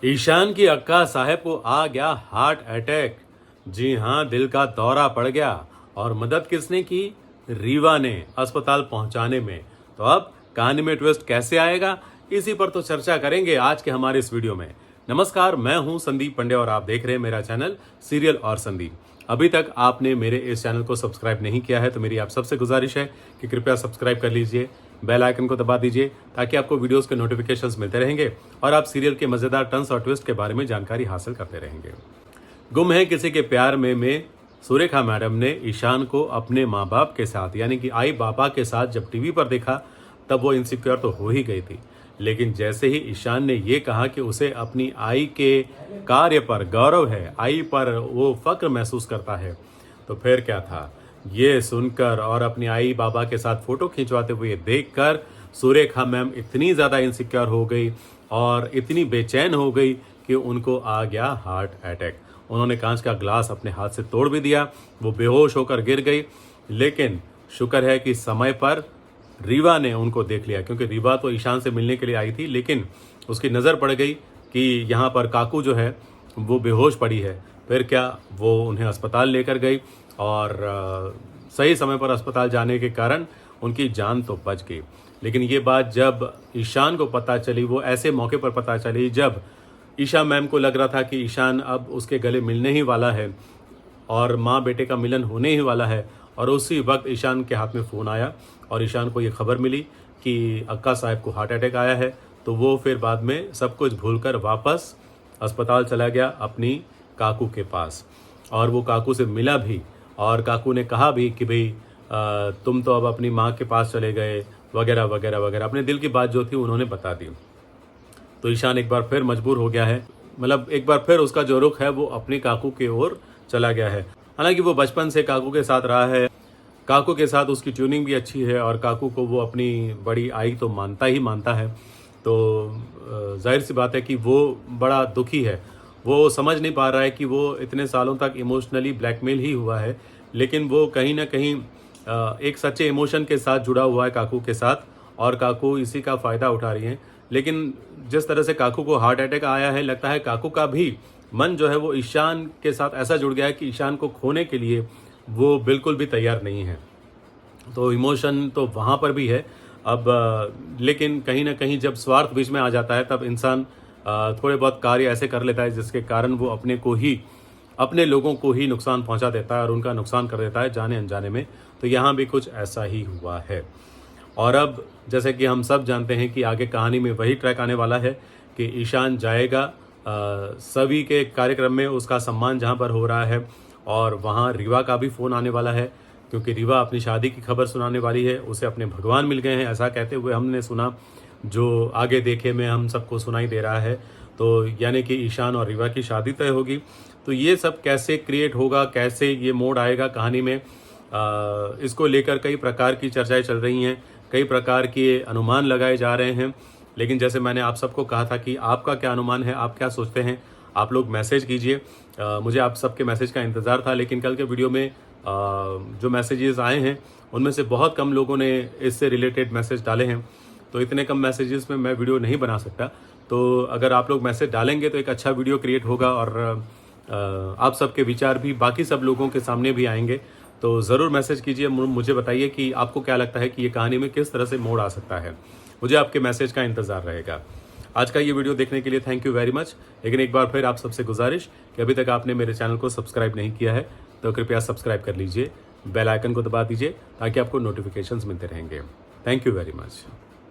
ईशान की अक्का साहब को आ गया हार्ट अटैक। जी हाँ, दिल का दौरा पड़ गया। और मदद किसने की? रीवा ने अस्पताल पहुंचाने में। तो अब कहानी में ट्विस्ट कैसे आएगा, इसी पर तो चर्चा करेंगे आज के हमारे इस वीडियो में। नमस्कार, मैं हूं संदीप पंडे और आप देख रहे हैं मेरा चैनल सीरियल और संदीप। अभी तक आपने मेरे इस चैनल को सब्सक्राइब नहीं किया है तो मेरी आप सबसे गुजारिश है कि कृपया सब्सक्राइब कर लीजिए, बेल आइकन को दबा दीजिए ताकि आपको वीडियोस के नोटिफिकेशंस मिलते रहेंगे और आप सीरियल के मजेदार टर्न्स और ट्विस्ट के बारे में जानकारी हासिल करते रहेंगे। गुम है किसी के प्यार में सुरेखा मैडम ने ईशान को अपने माँ बाप के साथ यानी कि आई बाबा के साथ जब टीवी पर देखा तब वो इनसिक्योर तो हो ही गई थी। लेकिन जैसे ही ईशान ने ये कहा कि उसे अपनी आई के कार्य पर गौरव है, आई पर वो फक्र महसूस करता है, तो फिर क्या था। ये सुनकर और अपनी आई बाबा के साथ फोटो खिंचवाते हुए देखकर सुरेखा मैम इतनी ज़्यादा इनसिक्योर हो गई और इतनी बेचैन हो गई कि उनको आ गया हार्ट अटैक। उन्होंने कांच का ग्लास अपने हाथ से तोड़ भी दिया, वो बेहोश होकर गिर गई। लेकिन शुक्र है कि समय पर रीवा ने उनको देख लिया, क्योंकि रीवा तो ईशान से मिलने के लिए आई थी, लेकिन उसकी नज़र पड़ गई कि यहाँ पर काकू जो है वो बेहोश पड़ी है। फिर क्या, वो उन्हें अस्पताल लेकर गई और सही समय पर अस्पताल जाने के कारण उनकी जान तो बच गई। लेकिन ये बात जब ईशान को पता चली, वो ऐसे मौके पर पता चली जब ईशा मैम को लग रहा था कि ईशान अब उसके गले मिलने ही वाला है और माँ बेटे का मिलन होने ही वाला है। और उसी वक्त ईशान के हाथ में फ़ोन आया और ईशान को ये खबर मिली कि अक्का साहब को हार्ट अटैक आया है। तो वो फिर बाद में सब कुछ भूलकर वापस अस्पताल चला गया अपनी काकू के पास, और वो काकू से मिला भी और काकू ने कहा भी कि भाई तुम तो अब अपनी माँ के पास चले गए, वगैरह वगैरह वगैरह। अपने दिल की बात जो थी उन्होंने बता दी। तो ईशान एक बार फिर मजबूर हो गया है, मतलब एक बार फिर उसका जो रुख है वो अपनी काकू की ओर चला गया है। हालांकि वो बचपन से काकू के साथ रहा है, काकू के साथ उसकी ट्यूनिंग भी अच्छी है और काकू को वो अपनी बड़ी आई तो मानता ही मानता है। तो जाहिर सी बात है कि वो बड़ा दुखी है। वो समझ नहीं पा रहा है कि वो इतने सालों तक इमोशनली ब्लैकमेल ही हुआ है, लेकिन वो कहीं ना कहीं एक सच्चे इमोशन के साथ जुड़ा हुआ है काकू के साथ, और काकू इसी का फ़ायदा उठा रही हैं। लेकिन जिस तरह से काकू को हार्ट अटैक आया है, लगता है काकू का भी मन जो है वो ईशान के साथ ऐसा जुड़ गया है कि ईशान को खोने के लिए वो बिल्कुल भी तैयार नहीं है। तो इमोशन तो वहाँ पर भी है अब, लेकिन कहीं ना कहीं जब स्वार्थ बीच में आ जाता है तब इंसान थोड़े बहुत कार्य ऐसे कर लेता है जिसके कारण वो अपने को ही, अपने लोगों को ही नुकसान पहुंचा देता है और उनका नुकसान कर देता है जाने अनजाने में। तो यहाँ भी कुछ ऐसा ही हुआ है। और अब जैसे कि हम सब जानते हैं कि आगे कहानी में वही ट्रैक आने वाला है कि ईशान जाएगा सभी के कार्यक्रम में, उसका सम्मान जहाँ पर हो रहा है, और वहाँ रीवा का भी फ़ोन आने वाला है, क्योंकि रीवा अपनी शादी की खबर सुनाने वाली है। उसे अपने भगवान मिल गए हैं ऐसा कहते हुए हमने सुना, जो आगे देखे में हम सबको सुनाई दे रहा है। तो यानी कि ईशान और रीवा की शादी तय होगी। तो ये सब कैसे क्रिएट होगा, कैसे ये मोड़ आएगा कहानी में, इसको लेकर कई प्रकार की चर्चाएं चल रही हैं, कई प्रकार के अनुमान लगाए जा रहे हैं। लेकिन जैसे मैंने आप सबको कहा था कि आपका क्या अनुमान है, आप क्या सोचते हैं, आप लोग मैसेज कीजिए। मुझे आप सबके मैसेज का इंतज़ार था, लेकिन कल के वीडियो में जो मैसेजेस आए हैं उनमें से बहुत कम लोगों ने इससे रिलेटेड मैसेज डाले हैं। तो इतने कम मैसेजेस में मैं वीडियो नहीं बना सकता। तो अगर आप लोग मैसेज डालेंगे तो एक अच्छा वीडियो क्रिएट होगा और आप सबके विचार भी बाकी सब लोगों के सामने भी आएंगे। तो ज़रूर मैसेज कीजिए, मुझे बताइए कि आपको क्या लगता है कि ये कहानी में किस तरह से मोड़ आ सकता है। मुझे आपके मैसेज का इंतज़ार रहेगा। आज का ये वीडियो देखने के लिए थैंक यू वेरी मच। लेकिन एक बार फिर आप सबसे गुजारिश कि अभी तक आपने मेरे चैनल को सब्सक्राइब नहीं किया है तो कृपया सब्सक्राइब कर लीजिए, बेल आइकन को दबा दीजिए ताकि आपको नोटिफिकेशंस मिलते रहेंगे। Thank you very much.